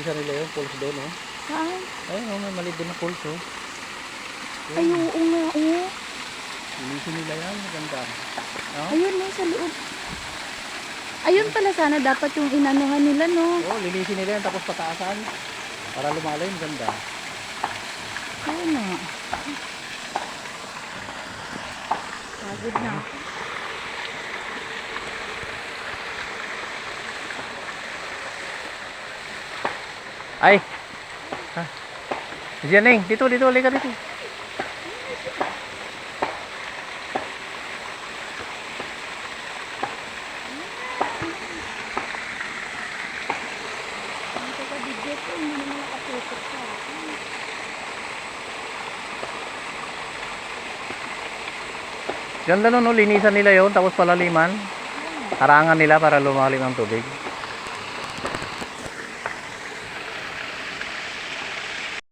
linisan nila yung pulse doon, oh. Saan? Ayun, oh, may maliit doon na pulse, oh. Ay, oo nga, oo. Linisin nila yan, maganda. No? Ayun, no, sa loob. Ayun pala sana dapat yung inanuhan nila, no? Oh, linisin nila yan, tapos pataasan. Para lumalayo, maganda. Ayun na. Pagod na. Ay! Ha? Diyan, Neng. Dito, halika dito. Ganda nun, no? Linisan nila yon, tapos palaliman. Harangan nila para lumalim ang tubig.